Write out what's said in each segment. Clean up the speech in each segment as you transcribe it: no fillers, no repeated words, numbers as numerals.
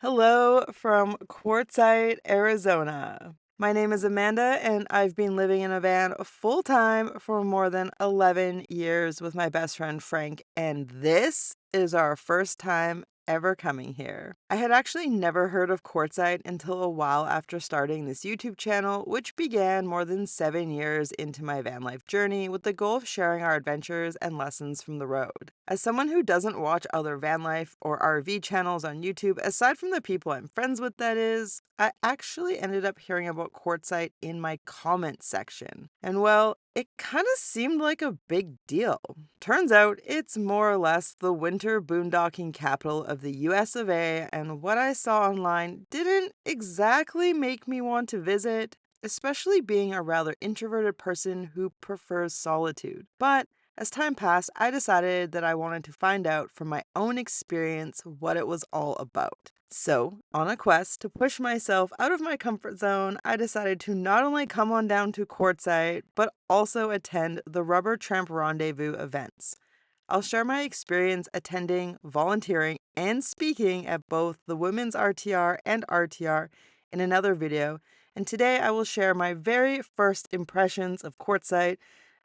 Hello from Quartzsite, Arizona. My name is Amanda, and I've been living in a van full time for more than 11 years with my best friend Frank, and this is our first time ever coming here. I had actually never heard of Quartzsite until a while after starting this YouTube channel, which began more than 7 years into my van life journey with the goal of sharing our adventures and lessons from the road. As someone who doesn't watch other van life or RV channels on YouTube, aside from the people I'm friends with, that is, I actually ended up hearing about Quartzsite in my comments section. And well, it kind of seemed like a big deal. Turns out it's more or less the winter boondocking capital of the US of A, and what I saw online didn't exactly make me want to visit, especially being a rather introverted person who prefers solitude. But as time passed, I decided that I wanted to find out from my own experience what it was all about. So, on a quest to push myself out of my comfort zone, I decided to not only come on down to Quartzsite, but also attend the Rubber Tramp Rendezvous events. I'll share my experience attending, volunteering, and speaking at both the Women's RTR and RTR in another video, and today I will share my very first impressions of Quartzsite,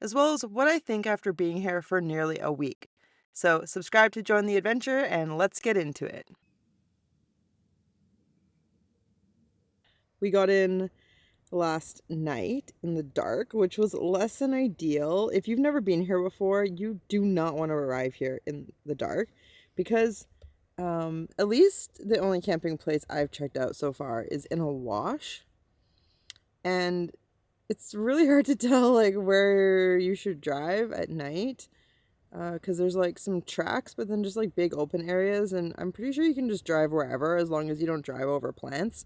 as well as what I think after being here for nearly a week. So subscribe to join the adventure, and let's get into it. We got in last night in the dark, which was less than ideal. If you've never been here before, you do not want to arrive here in the dark because at least the only camping place I've checked out so far is in a wash. And it's really hard to tell like where you should drive at night because there's like some tracks, but then just like big open areas. And I'm pretty sure you can just drive wherever as long as you don't drive over plants.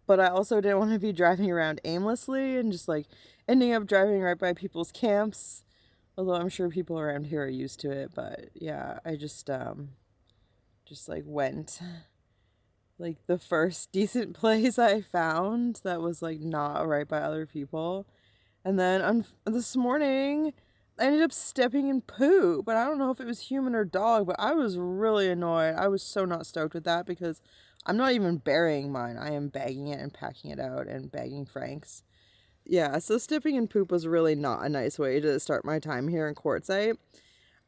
But I also didn't want to be driving around aimlessly and just like ending up driving right by people's camps. Although I'm sure people around here are used to it, but yeah, I just like went like the first decent place I found that was like not right by other people. And then this morning I ended up stepping in poo, but I don't know if it was human or dog, but I was really annoyed. I was so not stoked with that because I'm not even burying mine. I am bagging it and packing it out and bagging Frank's. Yeah, so stepping in poop was really not a nice way to start my time here in Quartzsite.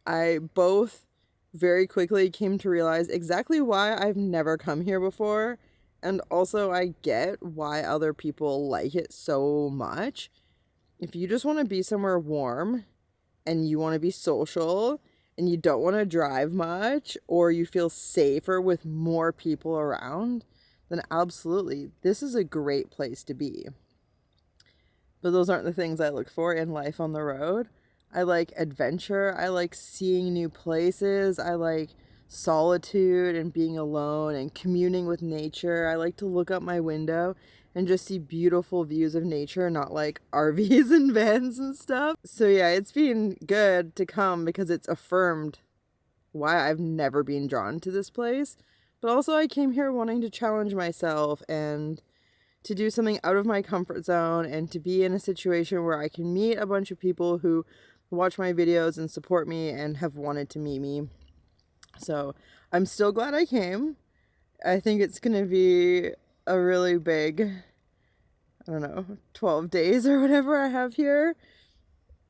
I both very quickly came to realize exactly why I've never come here before, and also I get why other people like it so much. If you just want to be somewhere warm and you want to be social and you don't want to drive much or you feel safer with more people around, then absolutely, this is a great place to be. But those aren't the things I look for in life on the road. I like adventure. I like seeing new places. I like solitude and being alone and communing with nature. I like to look out my window and just see beautiful views of nature, not like RVs and vans and stuff. So yeah, it's been good to come because it's affirmed why I've never been drawn to this place. But also I came here wanting to challenge myself and to do something out of my comfort zone and to be in a situation where I can meet a bunch of people who watch my videos and support me and have wanted to meet me. So I'm still glad I came. I think it's going to be a really big, I don't know, 12 days or whatever I have here.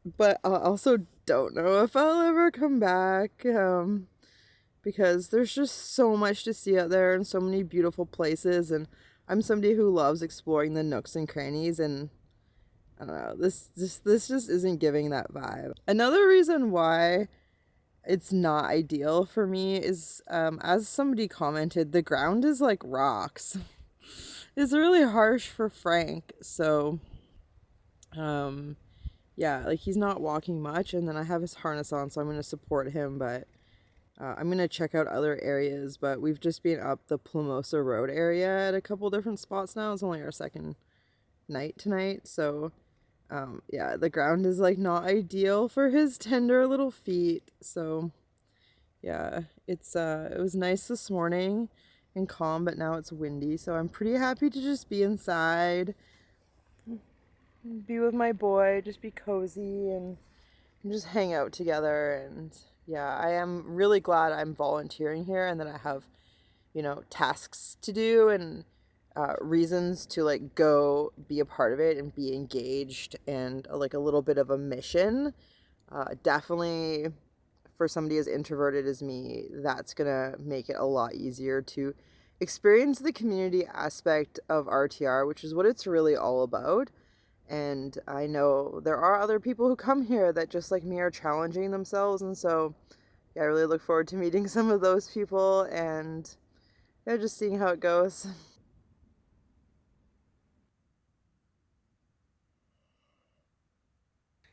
But I also don't know if I'll ever come back because there's just so much to see out there and so many beautiful places, and I'm somebody who loves exploring the nooks and crannies, and I don't know, this just isn't giving that vibe. Another reason why it's not ideal for me is, as somebody commented, the ground is like rocks. It's really harsh for Frank, so yeah, like he's not walking much, and then I have his harness on, so I'm going to support him, but I'm going to check out other areas, but we've just been up the Plumosa Road area at a couple different spots now. It's only our second night tonight, so yeah, the ground is like not ideal for his tender little feet. So yeah, it was nice this morning and calm, but now it's windy, so I'm pretty happy to just be inside, be with my boy, just be cozy and just hang out together. And yeah, I am really glad I'm volunteering here and that I have you know, tasks to do and reasons to like go be a part of it and be engaged and like a little bit of a mission. Definitely for somebody as introverted as me, that's gonna make it a lot easier to experience the community aspect of RTR, which is what it's really all about. And I know there are other people who come here that just like me are challenging themselves, and so yeah, I really look forward to meeting some of those people and yeah, just seeing how it goes.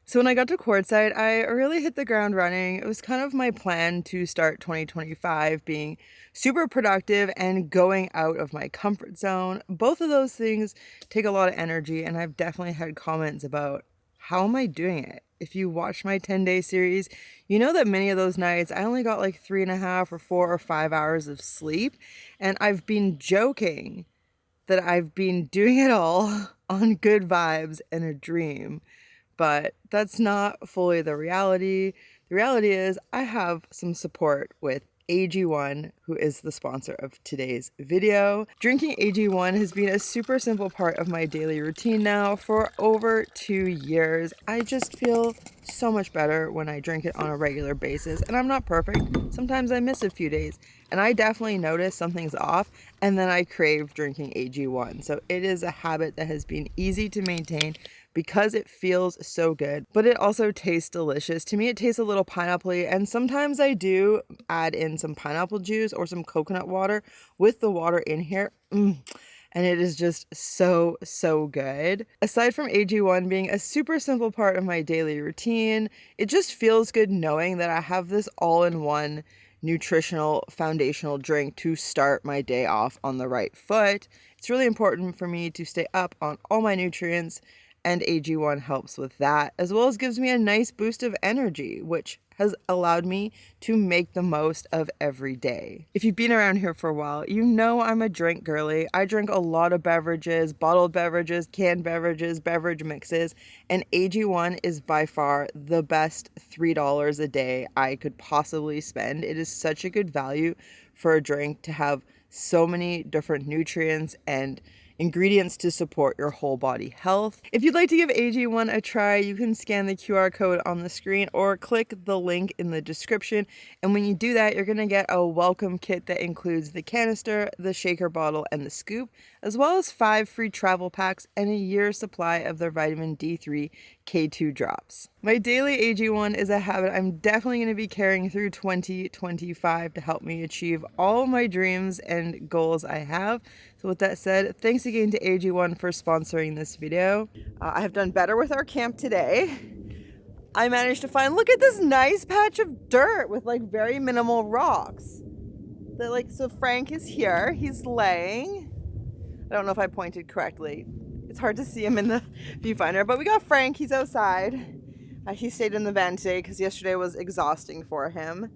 So when I got to Quartzsite, I really hit the ground running. It was kind of my plan to start 2025 being super productive and going out of my comfort zone. Both of those things take a lot of energy, and I've definitely had comments about how am I doing it? If you watch my 10-day series, you know that many of those nights I only got like 3.5 or 4 or 5 hours of sleep, and I've been joking that I've been doing it all on good vibes and a dream. But that's not fully the reality. The reality is I have some support with AG1, who is the sponsor of today's video. Drinking AG1 has been a super simple part of my daily routine now for over 2 years. I just feel so much better when I drink it on a regular basis, and I'm not perfect. Sometimes I miss a few days, and I definitely notice something's off, and then I crave drinking AG1. So it is a habit that has been easy to maintain because it feels so good, but it also tastes delicious. To me, it tastes a little pineapple-y, and sometimes I do add in some pineapple juice or some coconut water with the water in here. And it is just so, so good. Aside from AG1 being a super simple part of my daily routine, it just feels good knowing that I have this all-in-one nutritional foundational drink to start my day off on the right foot. It's really important for me to stay up on all my nutrients, and AG1 helps with that, as well as gives me a nice boost of energy, which has allowed me to make the most of every day. If you've been around here for a while, you know I'm a drink girly. I drink a lot of beverages, bottled beverages, canned beverages, beverage mixes, and AG1 is by far the best $3 a day I could possibly spend. It is such a good value for a drink to have so many different nutrients and ingredients to support your whole body health. If you'd like to give AG1 a try, you can scan the QR code on the screen or click the link in the description. And when you do that, you're going to get a welcome kit that includes the canister, the shaker bottle, and the scoop, as well as 5 free travel packs and a year's supply of their vitamin D3 K2 drops. My daily AG1 is a habit I'm definitely going to be carrying through 2025 to help me achieve all my dreams and goals I have. So with that said, thanks again to AG1 for sponsoring this video. I have done better with our camp today. I managed to find, look at this nice patch of dirt with like very minimal rocks. So Frank is here, he's laying. I don't know if I pointed correctly. It's hard to see him in the viewfinder, but we got Frank, he's outside. He stayed in the van today because yesterday was exhausting for him.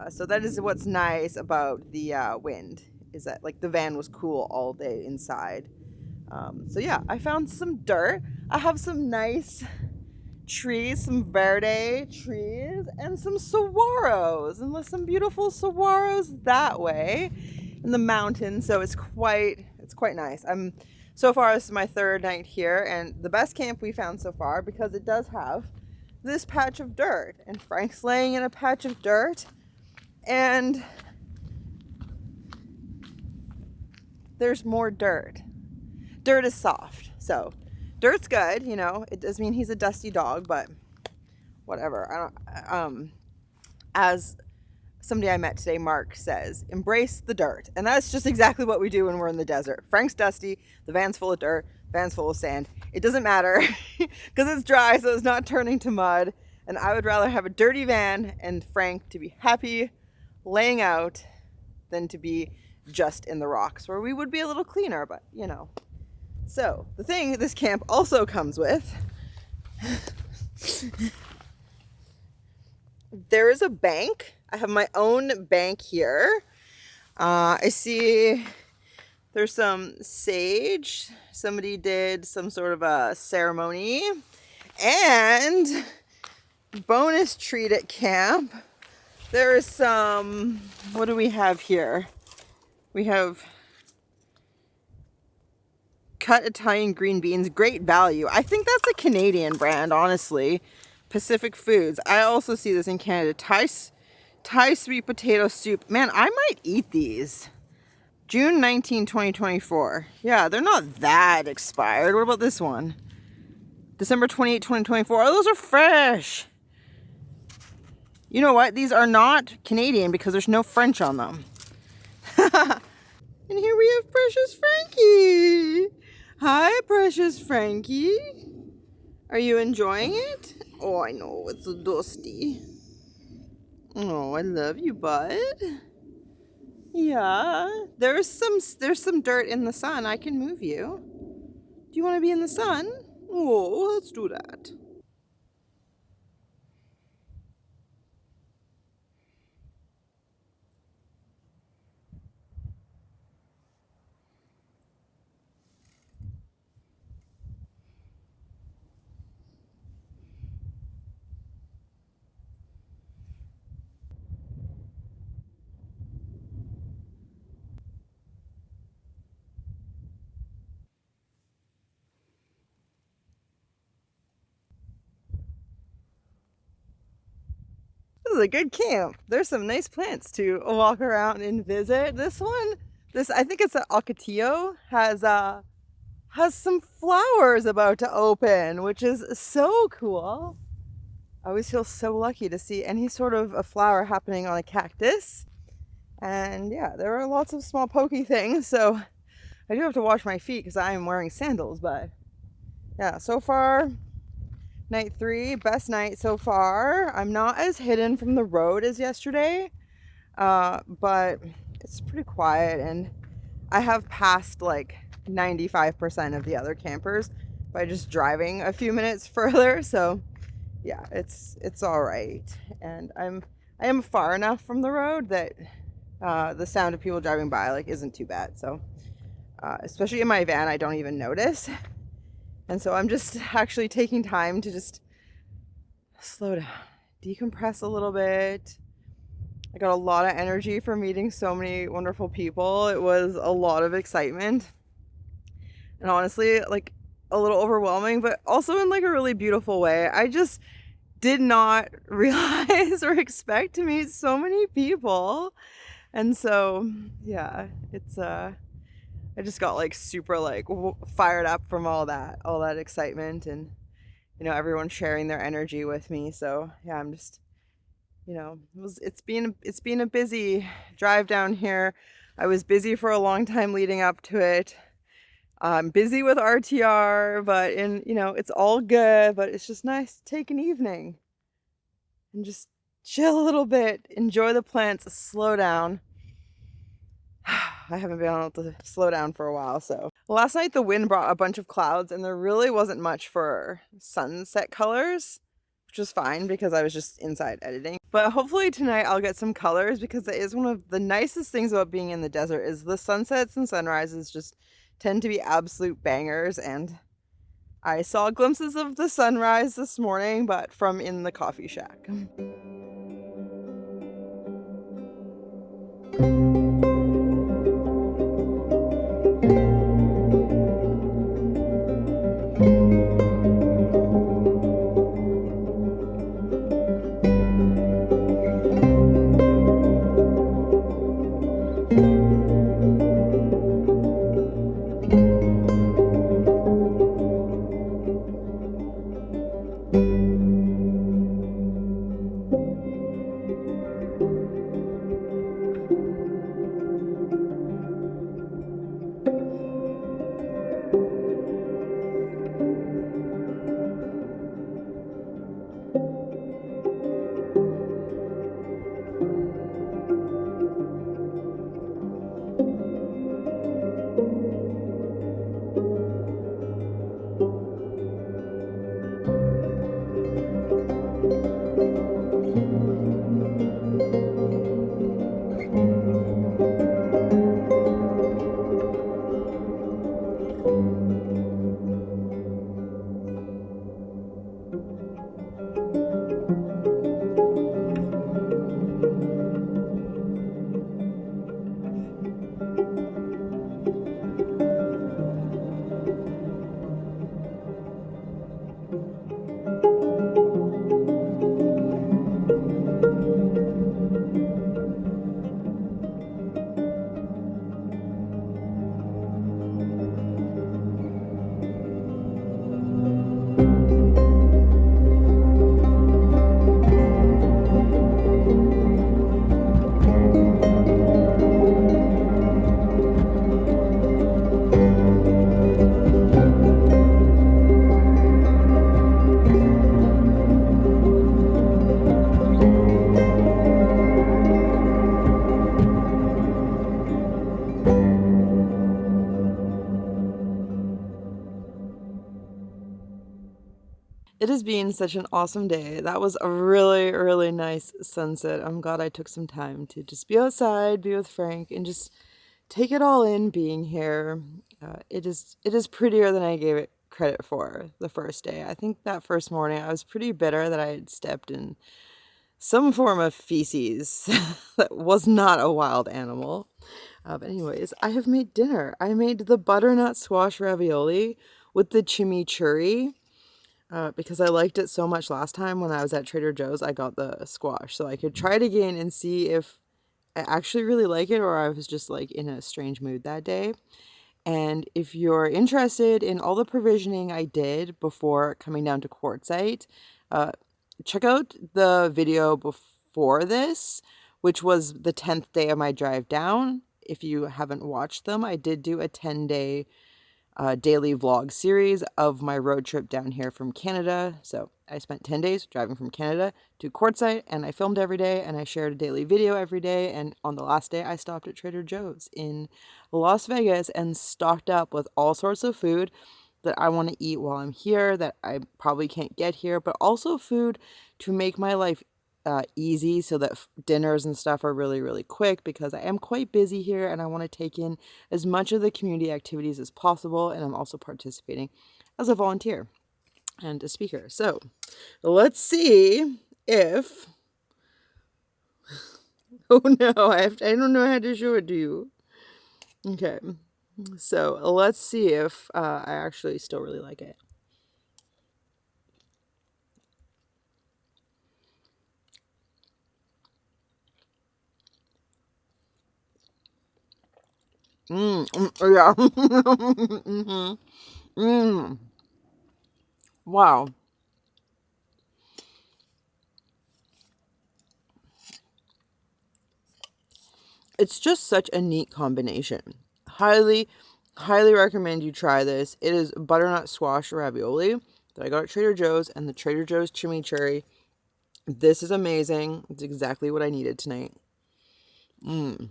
So that is what's nice about the wind, is that like the van was cool all day inside. So yeah, I found some dirt. I have some nice trees, some verde trees, and some saguaros, and some beautiful saguaros that way in the mountains. So it's quite nice. So far this is my 3rd night here, and the best camp we found so far because it does have this patch of dirt, and Frank's laying in a patch of dirt, and there's more dirt. Dirt is soft, so dirt's good, you know. It does mean he's a dusty dog, but whatever. As somebody I met today, Mark, says, embrace the dirt. And that's just exactly what we do when we're in the desert. Frank's dusty, the van's full of dirt, van's full of sand. It doesn't matter because it's dry, so it's not turning to mud. And I would rather have a dirty van and Frank to be happy laying out than to be just in the rocks, where we would be a little cleaner, but you know. So the thing this camp also comes with, there is a bank. I have my own bank here. I see there's some sage. Somebody did some sort of a ceremony. And bonus treat at camp, there is some, what do we have here? We have cut Italian green beans, great value. I think that's a Canadian brand, honestly. Pacific Foods. I also see this in Canada. Thai sweet potato soup. Man, I might eat these. June 19, 2024. Yeah, they're not that expired. What about this one? December 28, 2024. Oh, those are fresh. You know what? These are not Canadian because there's no French on them. And here we have Precious Frankie. Hi, Precious Frankie. Are you enjoying it? Oh, I know, it's dusty. Oh, I love you, bud. Yeah, there's some dirt in the sun. I can move you. Do you want to be in the sun? Oh, let's do that. This is a good camp. There's some nice plants to walk around and visit. This one, I think it's an Ocotillo, has some flowers about to open, which is so cool. I always feel so lucky to see any sort of a flower happening on a cactus. And yeah, there are lots of small pokey things, so I do have to wash my feet because I am wearing sandals, but yeah, so far, night 3, best night so far. I'm not as hidden from the road as yesterday, but it's pretty quiet, and I have passed like 95% of the other campers by just driving a few minutes further, so yeah, it's all right. And I am far enough from the road that the sound of people driving by like isn't too bad. So especially in my van, I don't even notice. And so I'm just actually taking time to just slow down, decompress a little bit. I got a lot of energy from meeting so many wonderful people. It was a lot of excitement. And honestly, like a little overwhelming, but also in like a really beautiful way. I just did not realize or expect to meet so many people. And so, yeah, it's I just got like super like fired up from all that excitement, and you know, everyone sharing their energy with me. So, yeah, I'm just, you know, it's been a busy drive down here. I was busy for a long time leading up to it. I'm busy with RTR, but you know, it's all good, but it's just nice to take an evening and just chill a little bit, enjoy the plants, slow down. I haven't been able to slow down for a while, so. Last night the wind brought a bunch of clouds and there really wasn't much for sunset colors, which was fine because I was just inside editing. But hopefully tonight I'll get some colors, because that is one of the nicest things about being in the desert is the sunsets and sunrises just tend to be absolute bangers. And I saw glimpses of the sunrise this morning, but from in the coffee shack. It has been such an awesome day. That was a really, really nice sunset. I'm glad I took some time to just be outside, be with Frank, and just take it all in being here. It is prettier than I gave it credit for the first day. I think that first morning I was pretty bitter that I had stepped in some form of feces that was not a wild animal. But anyways, I have made dinner. I made the butternut squash ravioli with the chimichurri. Because I liked it so much last time when I was at Trader Joe's, I got the squash. So I could try it again and see if I actually really like it or I was just like in a strange mood that day. And if you're interested in all the provisioning I did before coming down to Quartzsite, uh, check out the video before this, which was the 10th day of my drive down. If you haven't watched them, I did do a 10-day daily vlog series of my road trip down here from Canada. So I spent 10 days driving from Canada to Quartzsite, and I filmed every day and I shared a daily video every day. And on the last day, I stopped at Trader Joe's in Las Vegas and stocked up with all sorts of food that I want to eat while I'm here that I probably can't get here, but also food to make my life easy so that dinners and stuff are really, really quick because I am quite busy here and I want to take in as much of the community activities as possible. And I'm also participating as a volunteer and a speaker. So let's see if, oh no, I don't know how to show it to you. Okay, so let's see if I actually still really like it. Yeah. Wow. It's just such a neat combination. Highly, highly recommend you try this. It is butternut squash ravioli that I got at Trader Joe's and the Trader Joe's chimichurri. This is amazing. It's exactly what I needed tonight. Okay.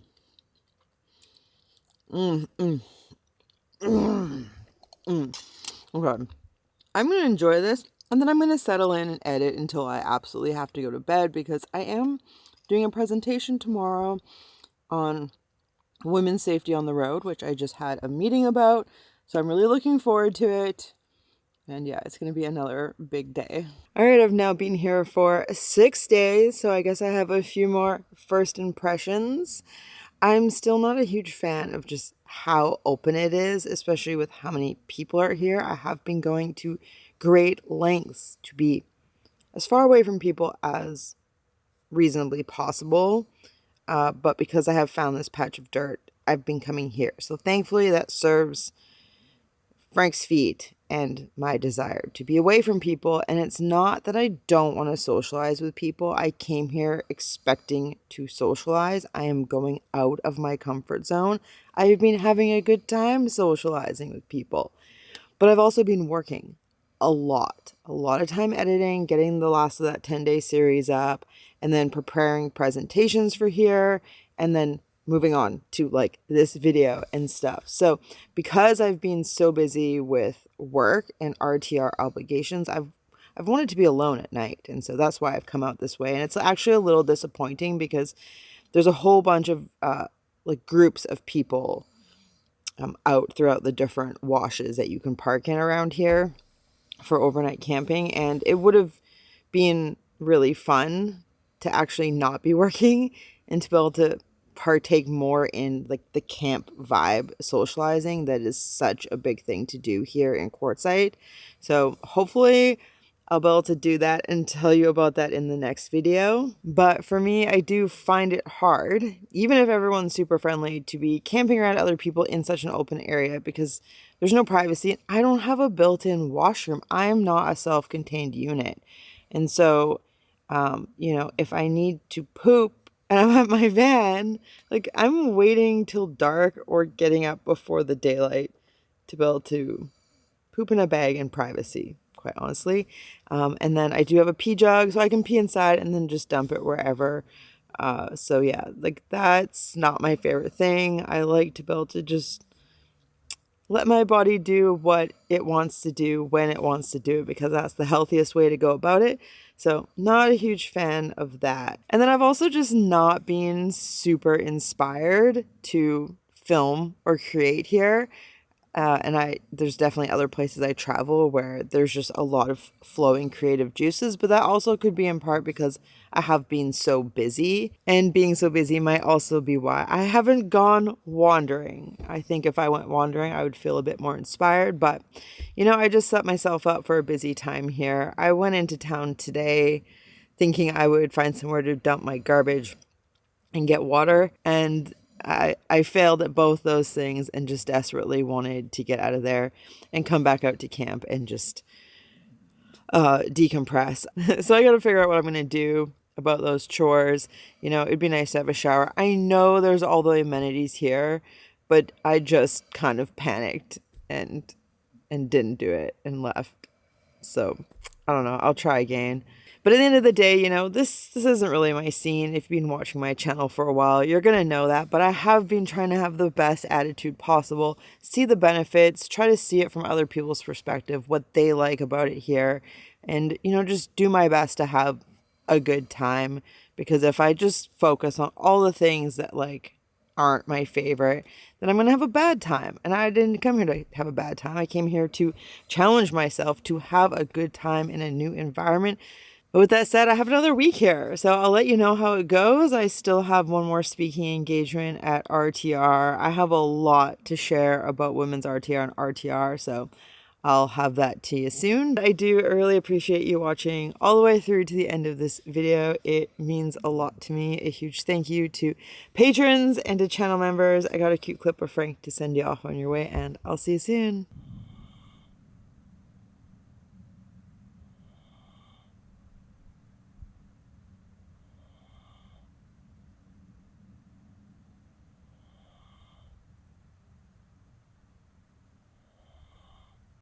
I'm going to enjoy this and then I'm going to settle in and edit until I absolutely have to go to bed because I am doing a presentation tomorrow on women's safety on the road, which I just had a meeting about. So I'm really looking forward to it. And yeah, it's going to be another big day. All right, I've now been here for 6 days, so I guess I have a few more first impressions. I'm still not a huge fan of just how open it is, especially with how many people are here. I have been going to great lengths to be as far away from people as reasonably possible. But because I have found this patch of dirt, I've been coming here. So thankfully that serves Frank's feet and my desire to be away from people. And it's not that I don't want to socialize with people. I came here expecting to socialize. I am going out of my comfort zone. I've been having a good time socializing with people. But I've also been working a lot of time editing, getting the last of that 10-day series up, and then preparing presentations for here, and then moving on to like this video and stuff. So because I've been so busy with work and RTR obligations, I've wanted to be alone at night. And so that's why I've come out this way. And it's actually a little disappointing because there's a whole bunch of like groups of people out throughout the different washes that you can park in around here for overnight camping. And it would have been really fun to actually not be working and to be able to partake more in like the camp vibe socializing that is such a big thing to do here in Quartzsite. So hopefully I'll be able to do that and tell you about that in the next video. But for me, I do find it hard, even if everyone's super friendly, to be camping around other people in such an open area because there's no privacy. I don't have a built-in washroom. I am not a self-contained unit. And so, if I need to poop and I'm at my van, like I'm waiting till dark or getting up before the daylight to be able to poop in a bag in privacy, quite honestly. And then I do have a pee jug, so I can pee inside and then just dump it wherever. So yeah, like that's not my favorite thing. I like to be able to just let my body do what it wants to do when it wants to do it, because that's the healthiest way to go about it. So not a huge fan of that. And then I've also just not been super inspired to film or create here. And there's definitely other places I travel where there's just a lot of flowing creative juices, but that also could be in part because I have been so busy, and being so busy might also be why I haven't gone wandering. I think if I went wandering, I would feel a bit more inspired, but I just set myself up for a busy time here. I went into town today thinking I would find somewhere to dump my garbage and get water, and I failed at both those things and just desperately wanted to get out of there and come back out to camp and just decompress. So I got to figure out what I'm going to do about those chores. It'd be nice to have a shower. I know there's all the amenities here, but I just kind of panicked and didn't do it and left. So I don't know. I'll try again. But at the end of the day, this isn't really my scene. If you've been watching my channel for a while, you're going to know that. But I have been trying to have the best attitude possible, see the benefits, try to see it from other people's perspective, what they like about it here. And, just do my best to have a good time. Because if I just focus on all the things that, aren't my favorite, then I'm going to have a bad time. And I didn't come here to have a bad time. I came here to challenge myself to have a good time in a new environment. But with that said, I have another week here, so I'll let you know how it goes. I still have one more speaking engagement at RTR. I have a lot to share about women's RTR and RTR, so I'll have that to you soon. I do really appreciate you watching all the way through to the end of this video. It means a lot to me. A huge thank you to patrons and to channel members. I got a cute clip of Frank to send you off on your way, and I'll see you soon.